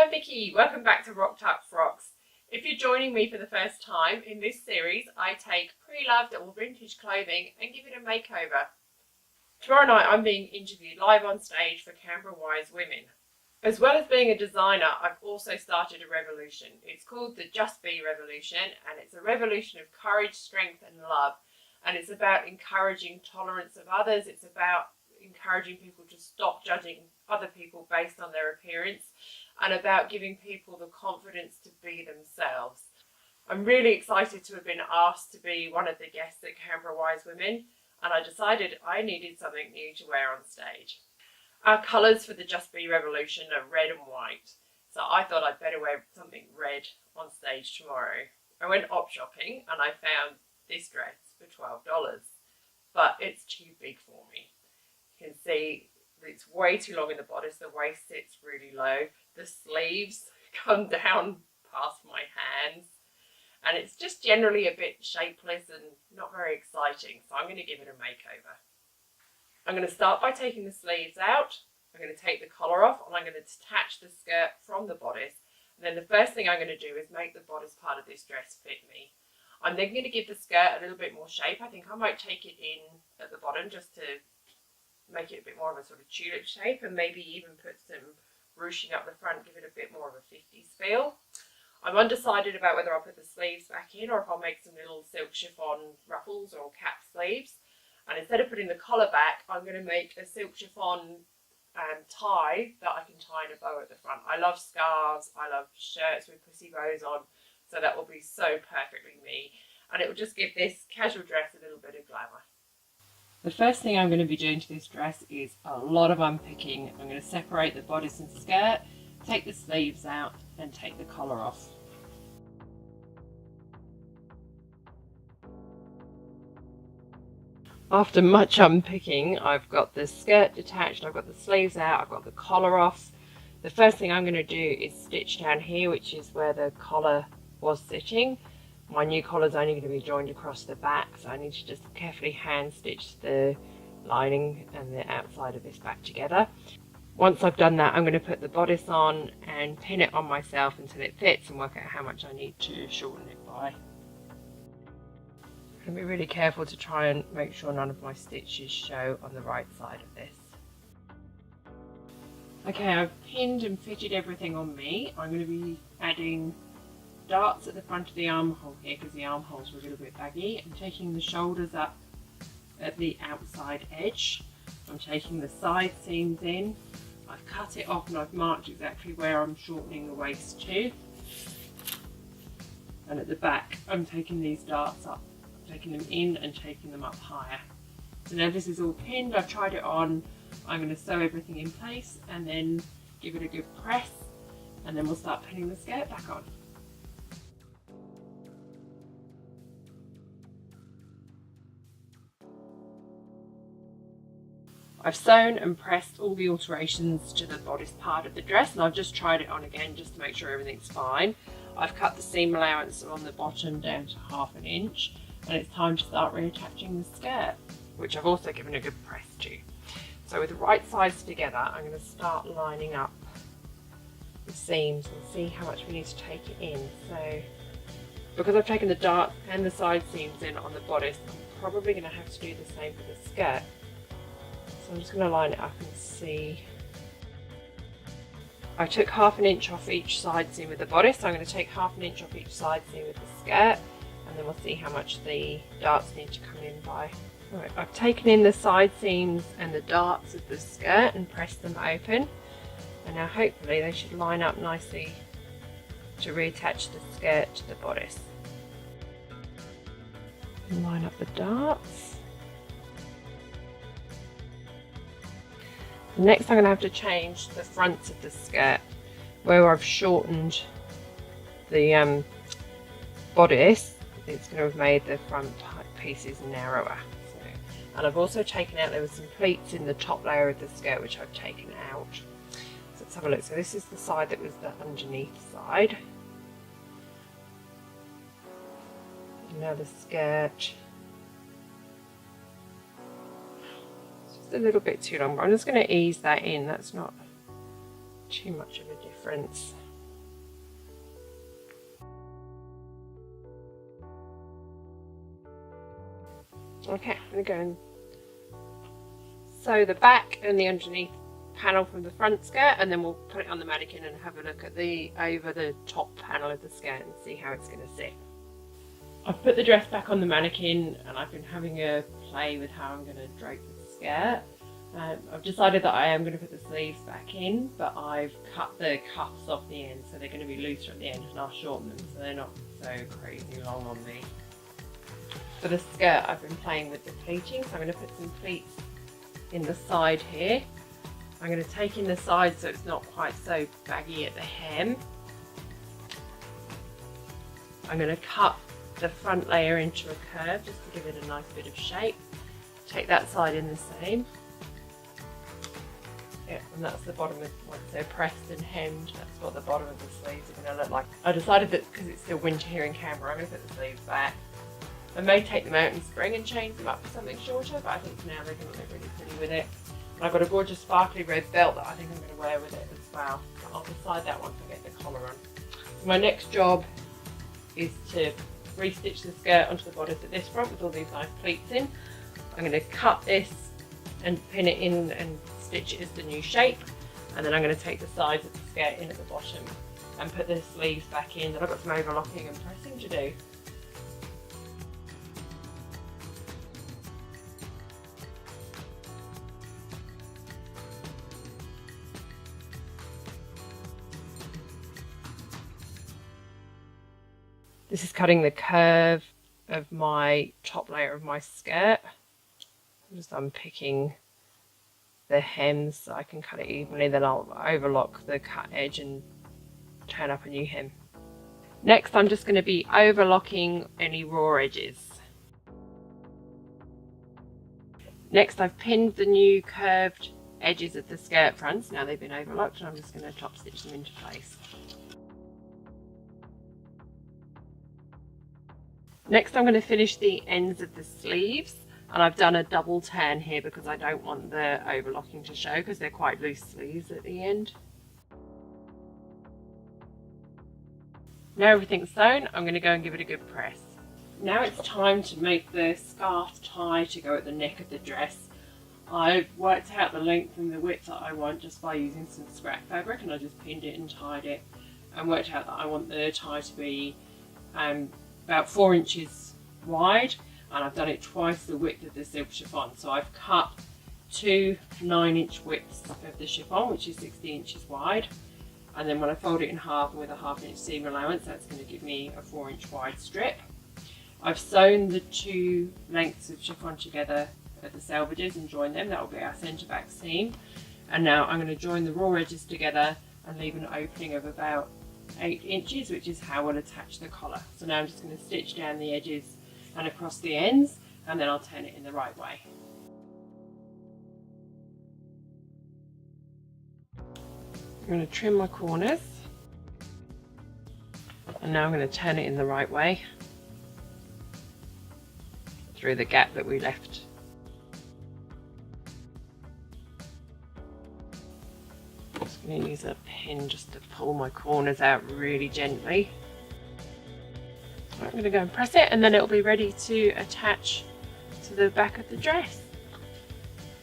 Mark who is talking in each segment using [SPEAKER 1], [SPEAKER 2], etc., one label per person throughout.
[SPEAKER 1] Hi, I'm Vicky. Welcome back to Frocks. If you're joining me for the first time in this series, I take pre-loved or vintage clothing and give it a makeover. Tomorrow night I'm being interviewed live on stage for Canberra Wise Women. As well as being a designer, I've also started a revolution. It's called the Just Be Revolution, and it's a revolution of courage, strength and love. And it's about encouraging tolerance of others. It's about encouraging people to stop judging other people based on their appearance, and about giving people the confidence to be themselves. I'm really excited to have been asked to be one of the guests at Canberra Wise Women, and I decided I needed something new to wear on stage. Our colours for the Just Be Revolution are red and white, so I thought I'd better wear something red on stage tomorrow. I went op shopping and I found this dress for $12, but it's too big for me. You can see it's way too long in the bodice, the waist sits really low, the sleeves come down past my hands, and it's just generally a bit shapeless and not very exciting, so I'm going to give it a makeover. I'm going to start by taking the sleeves out, I'm going to take the collar off, and I'm going to detach the skirt from the bodice, and then the first thing I'm going to do is make the bodice part of this dress fit me. I'm then going to give the skirt a little bit more shape. I think I might take it in at the bottom just to make it a bit more of a sort of tulip shape, and maybe even put some ruching up the front, give it a bit more of a 50s feel. I'm undecided about whether I'll put the sleeves back in or if I'll make some little silk chiffon ruffles or cap sleeves. And instead of putting the collar back, I'm going to make a silk chiffon tie that I can tie in a bow at the front. I love scarves, I love shirts with pussy bows on, so that will be so perfectly me. And it will just give this casual dress a little bit of glamour. The first thing I'm going to be doing to this dress is a lot of unpicking. I'm going to separate the bodice and skirt, take the sleeves out and take the collar off. After much unpicking, I've got the skirt detached, I've got the sleeves out, I've got the collar off. The first thing I'm going to do is stitch down here, which is where the collar was sitting. My new collar is only going to be joined across the back, so I need to just carefully hand stitch the lining and the outside of this back together. Once I've done that, I'm going to put the bodice on and pin it on myself until it fits and work out how much I need to shorten it by. I'm going to be really careful to try and make sure none of my stitches show on the right side of this. Okay, I've pinned and fitted everything on me. I'm going to be adding darts at the front of the armhole here because the armholes were a little bit baggy. I'm taking the shoulders up at the outside edge. I'm taking the side seams in. I've cut it off and I've marked exactly where I'm shortening the waist to. And at the back, I'm taking these darts up, taking them in and taking them up higher. So now this is all pinned, I've tried it on. I'm going to sew everything in place and then give it a good press, and then we'll start pinning the skirt back on. I've sewn and pressed all the alterations to the bodice part of the dress, and I've just tried it on again just to make sure everything's fine. I've cut the seam allowance on the bottom down to 1/2 inch, and it's time to start reattaching the skirt, which I've also given a good press to. So with the right sides together, I'm going to start lining up the seams and see how much we need to take it in. So because I've taken the dart and the side seams in on the bodice, I'm probably going to have to do the same for the skirt. So I'm just going to line it up and see. I took 1/2 inch off each side seam with the bodice, so I'm going to take 1/2 inch off each side seam with the skirt, and then we'll see how much the darts need to come in by. Right, I've taken in the side seams and the darts of the skirt and pressed them open, and now hopefully they should line up nicely to reattach the skirt to the bodice. And line up the darts. Next I'm going to have to change the fronts of the skirt. Where I've shortened the bodice, it's going to have made the front pieces narrower. And I've also taken out, there were some pleats in the top layer of the skirt which I've taken out. So let's have a look. So this is the side that was the underneath side. And now the skirt. It's just a little bit too long, but I'm just going to ease that in. That's not too much of a difference. Okay, I'm going to go and sew the back and the underneath panel from the front skirt, and then we'll put it on the mannequin and have a look at the over the top panel of the skirt and see how it's going to sit. I've put the dress back on the mannequin and I've been having a play with how I'm going to drape the skirt. I've decided that I am going to put the sleeves back in, but I've cut the cuffs off the end so they're going to be looser at the end, and I'll shorten them so they're not so crazy long on me. For the skirt I've been playing with the pleating, so I'm going to put some pleats in the side here. I'm going to take in the side so it's not quite so baggy at the hem. I'm going to cut the front layer into a curve just to give it a nice bit of shape. Take that side in the same. Yeah, and that's the bottom of, once they're pressed and hemmed, that's what the bottom of the sleeves are going to look like. I decided that because it's still winter here in Canberra, I'm going to put the sleeves back. I may take them out in spring and change them up for something shorter, but I think for now they're going to look really pretty with it. And I've got a gorgeous sparkly red belt that I think I'm going to wear with it as well. But I'll decide that once I get the collar on. So my next job is to re-stitch the skirt onto the bodice at this front with all these nice pleats in. I'm going to cut this and pin it in and stitch it as the new shape, and then I'm going to take the sides of the skirt in at the bottom and put the sleeves back in. Then I've got some overlocking and pressing to do. This is cutting the curve of my top layer of my skirt. I'm just unpicking the hems so I can cut it evenly, then I'll overlock the cut edge and turn up a new hem. Next I'm just going to be overlocking any raw edges. Next I've pinned the new curved edges of the skirt fronts, now they've been overlocked, and I'm just going to top stitch them into place. Next I'm going to finish the ends of the sleeves, and I've done a double turn here because I don't want the overlocking to show because they're quite loose sleeves at the end. Now everything's sewn, I'm going to go and give it a good press. Now it's time to make the scarf tie to go at the neck of the dress. I've worked out the length and the width that I want just by using some scrap fabric, and I just pinned it and tied it, and worked out that I want the tie to be about 4 inches wide, and I've done it twice the width of the silk chiffon. So I've cut 2 9-inch widths of the chiffon, which is 60 inches wide, and then when I fold it in half with a 1/2 inch seam allowance, that's going to give me a 4-inch wide strip. I've sewn the 2 lengths of chiffon together at the selvages and joined them. That will be our centre back seam, and now I'm going to join the raw edges together and leave an opening of about 8 inches, which is how we'll attach the collar. So now I'm just going to stitch down the edges and across the ends, and then I'll turn it in the right way. I'm going to trim my corners, and now I'm going to turn it in the right way through the gap that we left. I'm going to use a pin just to pull my corners out really gently. I'm going to go and press it, and then it'll be ready to attach to the back of the dress.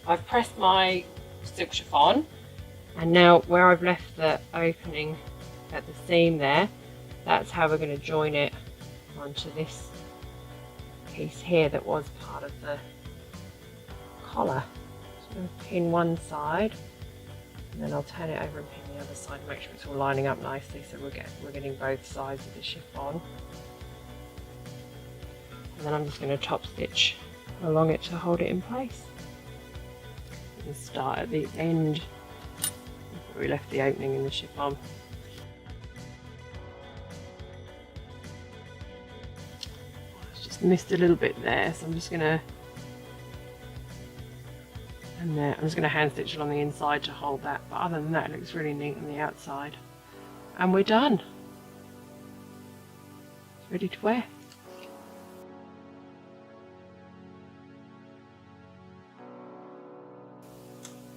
[SPEAKER 1] I've pressed my silk chiffon, and now where I've left the opening at the seam there, that's how we're going to join it onto this piece here that was part of the collar. So I'm going to pin one side, and then I'll turn it over and pin the other side to make sure it's all lining up nicely, so we're getting both sides of the chiffon. And then I'm just going to top stitch along it to hold it in place. And start at the end where we left the opening in the chiffon. It's just missed a little bit there, so I'm just going to hand stitch along the inside to hold that, but other than that it looks really neat on the outside. And we're done. It's ready to wear.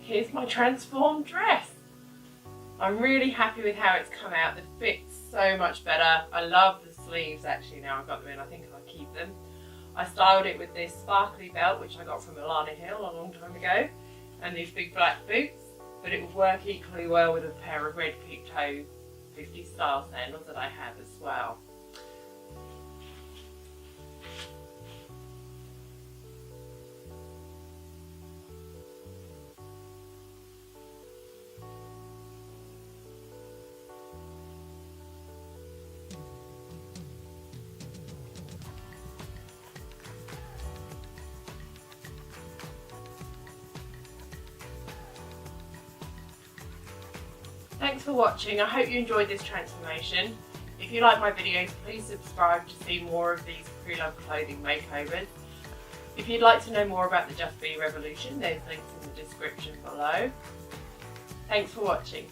[SPEAKER 1] Here's my transformed dress. I'm really happy with how it's come out. The fit's so much better. I love the sleeves actually now I've got them in. I think I'll keep them. I styled it with this sparkly belt, which I got from Milana Hill a long time ago, and these big black boots, but it would work equally well with a pair of red peep toe 50s style sandals that I have as well. Thanks for watching. I hope you enjoyed this transformation. If you like my videos, please subscribe to see more of these pre-loved clothing makeovers. If you'd like to know more about the Just Be revolution, there's links in the description below. Thanks for watching.